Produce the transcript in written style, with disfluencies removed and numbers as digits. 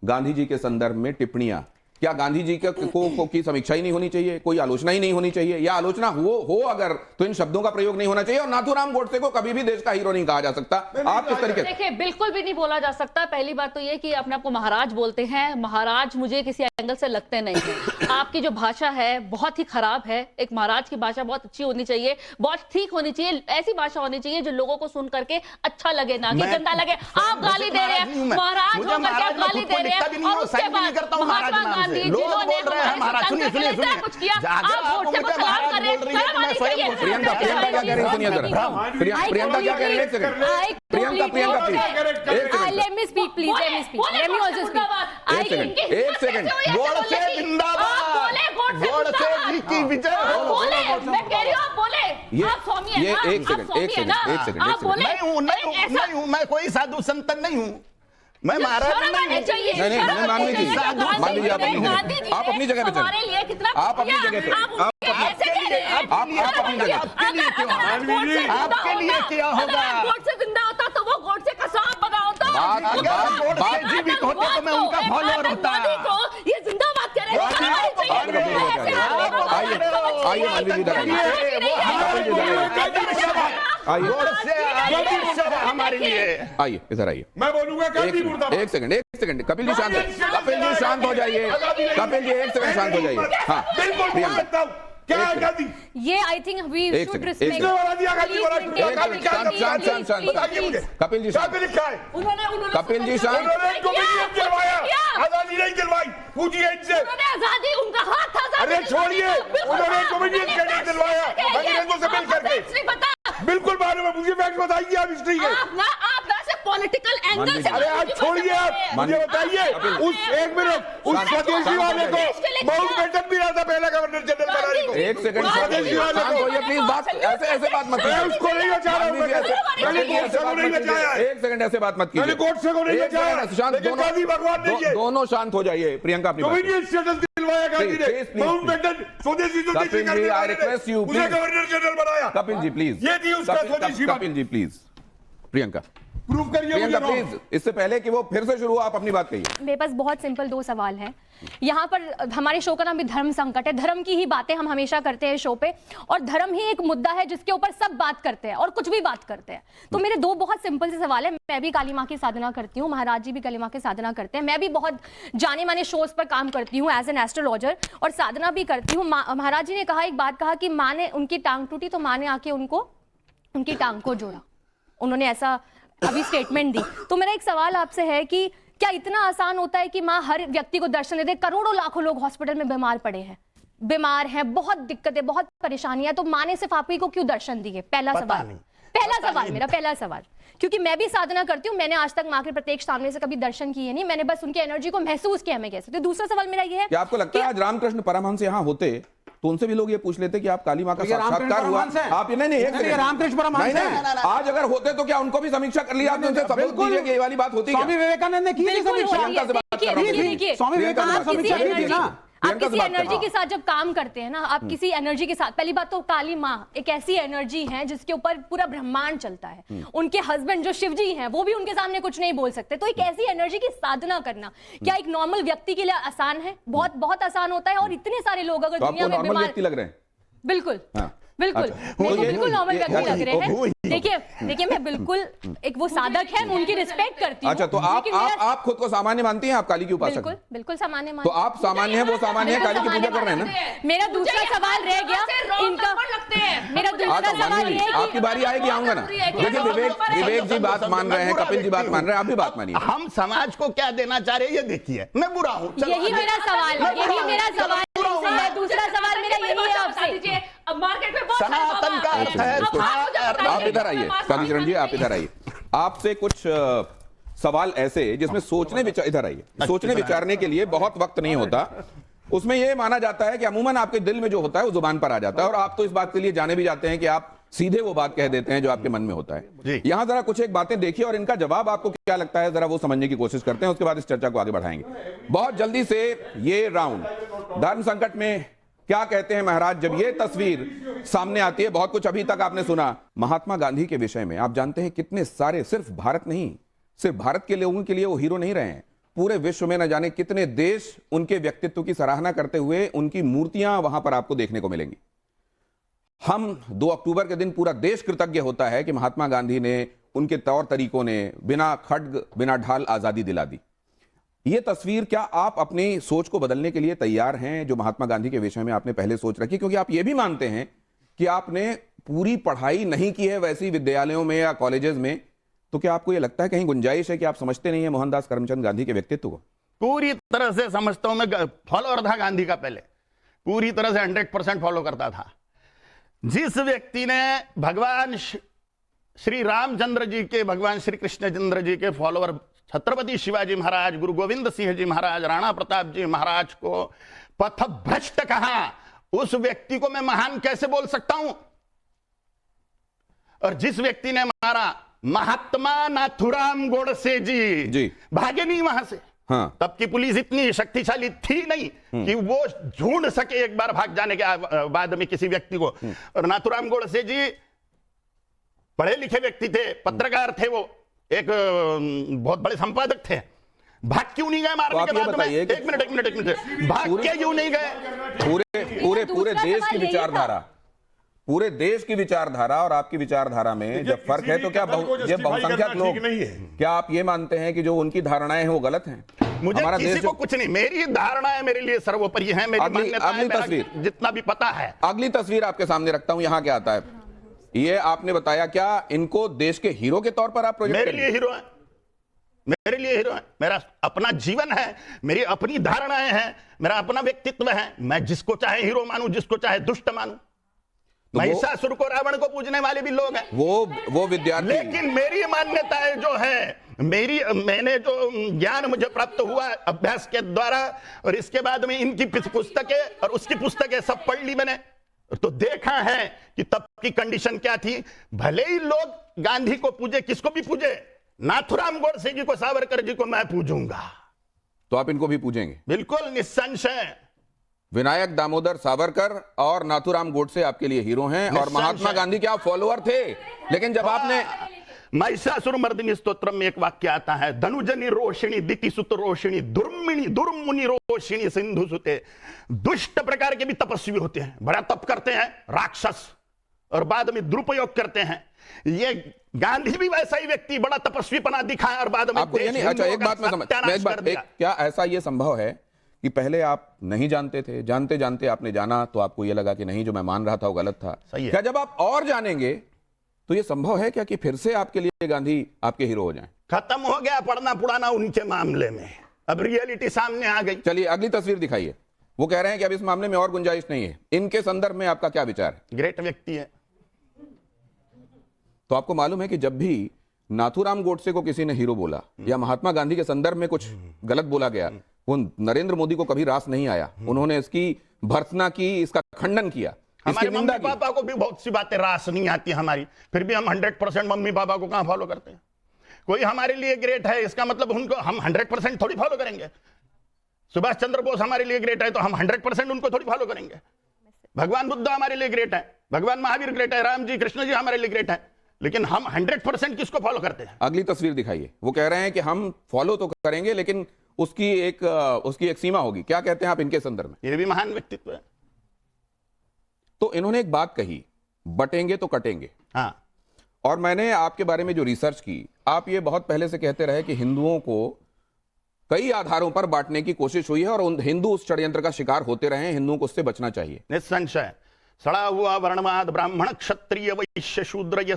गांधी जी के संदर्भ में टिप्पणियां, क्या गांधी जी की समीक्षा ही नहीं होनी चाहिए, कोई आलोचना ही नहीं होनी चाहिए, या आलोचना हो अगर तो इन शब्दों का प्रयोग नहीं होना चाहिए? और नाथूराम गोडसे को कभी भी देश का हीरो नहीं कहा जा सकता। आप किस तरीके? देखिए, बिल्कुल भी नहीं बोला जा सकता। पहली बात तो ये कि अपने आपको महाराज बोलते हैं। महाराज मुझे किसी एंगल से लगते नहीं है। आपकी जो भाषा है बहुत ही खराब है। एक महाराज की भाषा बहुत अच्छी होनी चाहिए, बहुत ठीक होनी चाहिए, ऐसी भाषा होनी चाहिए जो लोगों को सुन करके अच्छा लगे, ना कि गंदा लगे। आप गाली दे रहे हैं, महाराज होकर के आप गाली दे रहे हैं, और उसके बाद महात्मा गांधी जिन्होंने कुछ किया, आप वोट से कुछ खराब कर रहे हैं। प्रियंका क्या कह रही है? सुनिए जरा, प्रियंका क्या कह रही है? एक second, Priyanka please, let me speak, please, let me speak, let me also speak. एक सेकंड, गोडसे जिंदाबाद, गोडसे जी की विजय हो। मैं कह रही हूँ आप बोले, आप स्वामी हैं ना? एक सेकंड, नहीं हूँ, मैं कोई साधु संत नहीं हूँ, मैं महाराज नहीं हूँ। नहीं, मान लीजिए आप अपनी जगह पे चलें, आप अपनी जगह पे, आप अपनी जगह, आपके लिए क्या होगा? गोडसे जिंदा होता तो वो गोडसे का सांप बना होता। बात जीवित होते तो मैं उनका फॉलोअर होता। ये जिंदाबाद कह रहे हैं। आइए मानवी जी इधर हमारे लिए आइए, इधर आइए। मैं बोलूंगा एक सेकंड, कपिल जी शांत हो जाइए, कपिल जी एक सेकंड शांत हो जाइए। हाँ बिल्कुल, क्या है गांधी? ये I think we should respect. Kapil ji शांत, कपिल जी शांत। आजादी नहीं दिलवाई, पूछिए इनसे। आजादी उनका हाथ था। अरे छोड़िए, उन्होंने कॉमेडियन कैडेट दिलवाया अंग्रेजों से मिल करके। बिल्कुल मालूम है मुझे, फैक्ट बताइए आप हिस्ट्री के। आप ना सिर्फ पॉलिटिकल एंगल से। अरे आप छोड़िए, आप मुझे बताइए उस एक मिनट उस स्वदेशी वाले को माउंटबेटन भी रहा था पहला गवर्नर जनरल बनाने को। एक सेकंड स्वदेशी वाले को प्लीज, बात ऐसे बात मत मैं उसको नहीं बचा रहा हूं, मैंने गोडसे को नहीं बचाया है। एक सेकंड ऐसे बात मत कीजिए, मैंने गोडसे को नहीं बचाया, लेकिन गांधी भगवान नहीं है। दोनों शांत हो जाइए। प्रियंका अपनी कॉमेडियन स्टेटस दिलवाया गांधी ने, माउंटबेटन स्वदेशी जो Kapil ji, I request you, उसे गवर्नर जनरल बनाया। कपिल जी प्लीज, ये थी उसका स्वदेशी बात। कपिल जी प्लीज, प्रियंका प्रूव करिए प्रियंका मुझे। प्लीज, इससे पहले कि वो फिर से शुरू हो, आप अपनी बात कहिए। मेरे पास बहुत सिंपल दो सवाल हैं। यहाँ पर हमारे शो का नाम भी धर्म संकट है। धर्म की ही बातें हम हमेशा करते हैं शो पे, और धर्म ही एक मुद्दा है जिसके ऊपर सब बात करते हैं और कुछ भी बात करते हैं। तो मेरे दो बहुत सिंपल से सवाल है। मैं भी काली माँ की साधना करती हूँ, महाराज जी भी काली माँ की साधना करते हैं, मैं भी बहुत जाने माने शोज पर काम करती हूँ एज एन एस्ट्रोलॉजर, और साधना भी करती हूँ। महाराज जी ने कहा, एक बात कहा कि माँ ने, उनकी टांग टूटी तो माँ ने आके उनको, उनकी टांग को जोड़ा। उन्होंने ऐसा अभी स्टेटमेंट दी। तो मेरा एक सवाल आपसे है कि क्या इतना आसान होता है कि माँ हर व्यक्ति को दर्शन दे दे? करोड़ों लाखों लोग हॉस्पिटल में बीमार पड़े हैं, बीमार हैं, बहुत दिक्कतें, बहुत परेशानियां, तो माँ ने सिर्फ आप ही को क्यों दर्शन दिए? पहला सवाल मेरा पहला सवाल, क्योंकि मैं भी साधना करती हूँ, मैंने आज तक माँ के प्रत्यक्ष सामने से कभी दर्शन किए नहीं, मैंने बस उनकी एनर्जी को महसूस किया। मैं कैसे? तो दूसरा सवाल मेरा ये है, क्या आपको लगता है आज रामकृष्ण परमहंस यहाँ होते तो उनसे भी लोग ये पूछ लेते कि आप काली माँ का साक्षात्कार हुआ? आप नहीं, एक सेकंड, रामकृष्ण परमहंस है। आज अगर होते तो क्या उनको भी समीक्षा कर लिया आपने? उनसे सबूत दीजिए कि ये वाली बात होती है। स्वामी विवेकानंद ने की थी समीक्षा। स्वामी विवेकानंद समीक्षा की थी ना। आप किसी एनर्जी के साथ जब काम करते हैं ना, आप किसी एनर्जी के साथ, पहली बात तो काली माँ एक ऐसी एनर्जी है जिसके ऊपर पूरा ब्रह्मांड चलता है। उनके हस्बैंड जो शिव जी हैं वो भी उनके सामने कुछ नहीं बोल सकते। तो एक ऐसी एनर्जी की साधना करना क्या एक नॉर्मल व्यक्ति के लिए आसान है? बहुत बहुत आसान होता है। और इतने सारे लोग अगर तो दुनिया में नॉर्मल व्यक्ति लग रहे हैं? बिल्कुल बिल्कुल, अच्छा। मेरे को बिल्कुल नॉर्मल व्यक्ति लग रहे हैं। देखिए मैं बिल्कुल एक वो साधक है, मैं उनकी रिस्पेक्ट करती हूँ। अच्छा, तो आप खुद को सामान्य मानती हैं? आप काली की उपासक हैं? बिल्कुल सामान्य तो मानती हूँ। आप सामान्य हैं, वो सामान्य है, काली की पूजा कर रहे हैं ना? मेरा दूसरा सवाल रह गया इनका, मेरा दूसरा सवाल ये है कि आपकी बारी आएगी, आऊंगा ना। देखिए विवेक जी बात मान रहे हैं, कपिल जी बात मान रहे हैं, आप भी बात मानिए। हम समाज को क्या देना चाह रहे हैं ये देखिए। मैं बुरा हूँ, यही मेरा सवाल है, यही मेरा सवाल है। दूसरा सवाल मेरा यही है आपसे। सनातन का अर्थ है। आप इधर आइए, कालीचरण जी आप इधर आइए। आपसे कुछ सवाल ऐसे जिसमें इधर आइए, सोचने विचारने के लिए बहुत वक्त नहीं होता। उसमें यह माना जाता है कि अमूमन आपके दिल में जो होता है वो जुबान पर आ जाता है, और आप तो इस बात के लिए जाने भी जाते हैं कि आप सीधे वो बात कह देते हैं जो आपके मन में होता है। यहां जरा कुछ एक बातें देखिए और इनका जवाब आपको क्या लगता है जरा वो समझने की कोशिश करते हैं, उसके बाद इस चर्चा को आगे बढ़ाएंगे। बहुत जल्दी से ये राउंड धर्म संकट में क्या कहते हैं महाराज, जब ये तस्वीर सामने आती है। बहुत कुछ अभी तक आपने सुना महात्मा गांधी के विषय में। आप जानते हैं कितने सारे, सिर्फ भारत नहीं, सिर्फ भारत के लोगों के लिए वो हीरो नहीं रहे हैं, पूरे विश्व में न जाने कितने देश उनके व्यक्तित्व की सराहना करते हुए उनकी मूर्तियां वहां पर आपको देखने को मिलेंगी। हम 2 अक्टूबर के दिन पूरा देश कृतज्ञ होता है कि महात्मा गांधी ने, उनके तौर तरीकों ने बिना खड्ग बिना ढाल आजादी दिला दी। यह तस्वीर, क्या आप अपनी सोच को बदलने के लिए तैयार हैं जो महात्मा गांधी के विषय में आपने पहले सोच रखी? क्योंकि आप यह भी मानते हैं कि आपने पूरी पढ़ाई नहीं की है वैसी विद्यालयों में या कॉलेजेस में, तो क्या आपको यह लगता है कहीं गुंजाइश है कि आप समझते नहीं है मोहनदास करमचंद गांधी के व्यक्तित्व को? पूरी तरह से समझता हूं मैं, फॉलोअर था गांधी का, पहले पूरी तरह से 100% फॉलो करता था। जिस व्यक्ति ने भगवान श्री रामचंद्र जी के, भगवान श्री कृष्णचंद्र जी के फॉलोअर छत्रपति शिवाजी महाराज, गुरु गोविंद सिंह जी महाराज, राणा प्रताप जी महाराज को पथभ्रष्ट कहा, उस व्यक्ति को मैं महान कैसे बोल सकता हूं? और जिस व्यक्ति ने मारा महात्मा नाथुराम गोडसे जी भागे नहीं वहां से। हाँ। तब की पुलिस इतनी शक्तिशाली थी नहीं कि वो ढूंढ सके एक बार भाग जाने के बाद में किसी व्यक्ति को। और नाथुराम गोडसे जी पढ़े लिखे व्यक्ति थे, पत्रकार थे, वो एक बहुत बड़े संपादक थे। भाग क्यों नहीं गए मारने के बाद में? एक मिनट, भाग के क्यों नहीं गए? पूरे देश की विचारधारा, पूरे देश की विचारधारा और आपकी विचारधारा में जब फर्क है तो क्या ये बहुसंख्यक लोग, क्या आप ये मानते हैं कि जो उनकी धारणाएं हैं वो गलत हैं? मुझे किसी को कुछ नहीं, मेरी धारणाएं मेरे लिए सर्वोपरि है, मेरी मान्यताएं, तस्वीर जितना भी पता है। अगली तस्वीर आपके सामने रखता हूं, यहां क्या आता है? ये आपने बताया, क्या इनको देश के हीरो के तौर पर आप प्रोजेक्ट मेरे लिए हीरो है, मेरे लिए हीरो है। मेरा अपना जीवन है, मेरी अपनी धारणाएं हैं, मेरा अपना व्यक्तित्व है। मैं जिसको चाहे हीरो मानूं, जिसको चाहे दुष्ट मानूं। महिषासुर को रावण को पूजने वाले भी लोग हैं, वो विद्यार्थी। लेकिन मेरी मान्यताएं जो है, मैंने जो ज्ञान मुझे प्राप्त हुआ अभ्यास के द्वारा, और इसके बाद में इनकी पुस्तकें और उसकी पुस्तकें सब पढ़ ली मैंने, तो देखा है कि तब की कंडीशन क्या थी। भले ही लोग गांधी को पूजे, किसको भी पूजे, नाथुराम गोडसे जी को, सावरकर जी को मैं पूजूंगा, तो आप इनको भी पूजेंगे? बिल्कुल निस्संशय। विनायक दामोदर सावरकर और नाथुराम गोडसे आपके लिए हीरो हैं, और महात्मा गांधी के आप फॉलोअर थे। लेकिन जब आपने महिषासुर मर्दिनी स्तोत्र में एक वाक्य आता है, धनुजनी रोशिणी दिति सुत रोशिणी दुर्मिणी दुर्मुनि रोशिणी सिंधु सुते। दुष्ट प्रकार के भी तपस्वी होते हैं, बड़ा तप करते हैं, राक्षस, और बाद में दुरुपयोग करते हैं। ये गांधी भी वैसा ही व्यक्ति, बड़ा तपस्वीपना दिखाया और बाद में आपको ये नहीं, अच्छा एक बात मैं समझ, क्या ऐसा ये संभव है कि पहले आप नहीं जानते थे, जानते जानते आपने जाना तो आपको ये लगा कि नहीं, जो मैं मान रहा था वो गलत था? क्या जब आप और जानेंगे तो ये संभव है क्या कि फिर से आपके लिए गांधी आपके हीरो हो जाएं? खत्म हो गया पढ़ना पुराना उनके मामले में, अब रियलिटी सामने आ गई। चलिए अगली तस्वीर दिखाइए। वो कह रहे हैं कि अब इस मामले में और गुंजाइश नहीं है। इनके संदर्भ में आपका क्या विचार है? ग्रेट व्यक्ति है। तो आपको मालूम है कि जब भी नाथुराम गोडसे को किसी ने हीरो बोला या महात्मा गांधी के संदर्भ में कुछ गलत बोला गया, वो नरेंद्र मोदी को कभी रास नहीं आया। उन्होंने इसकी भर्त्सना की, इसका खंडन किया, हमारे मम्मी पापा को भी बहुत सी बातें रास नहीं आती हमारी, फिर भी हम 100% मम्मी पापा को कहां फॉलो करते हैं? कोई हमारे लिए ग्रेट है, इसका मतलब उनको हम 100% थोड़ी फॉलो करेंगे। सुभाष चंद्र बोस हमारे लिए ग्रेट है तो हम 100% उनको थोड़ी फॉलो करेंगे। भगवान बुद्ध हमारे लिए ग्रेट है, भगवान महावीर ग्रेट है, राम जी कृष्ण जी हमारे लिए ग्रेट है, लेकिन हम 100% किसको फॉलो करते हैं? अगली तस्वीर दिखाइए। वो कह रहे हैं कि हम फॉलो तो करेंगे लेकिन उसकी एक सीमा होगी। क्या कहते हैं आप इनके संदर्भ में? ये भी महान व्यक्तित्व है। तो इन्होंने एक बात कही, बटेंगे तो कटेंगे। हाँ। और मैंने आपके बारे में जो रिसर्च की, आप ये बहुत पहले से कहते रहे कि हिंदुओं को कई आधारों पर बांटने की कोशिश हुई है और हिंदू उस षड्यंत्र का शिकार होते रहे हैं, हिंदुओं को उससे बचना चाहिए। निस्संशय। सड़ा हुआ वर्णवाद, ब्राह्मण क्षत्रिय वैश्य शूद्र, ये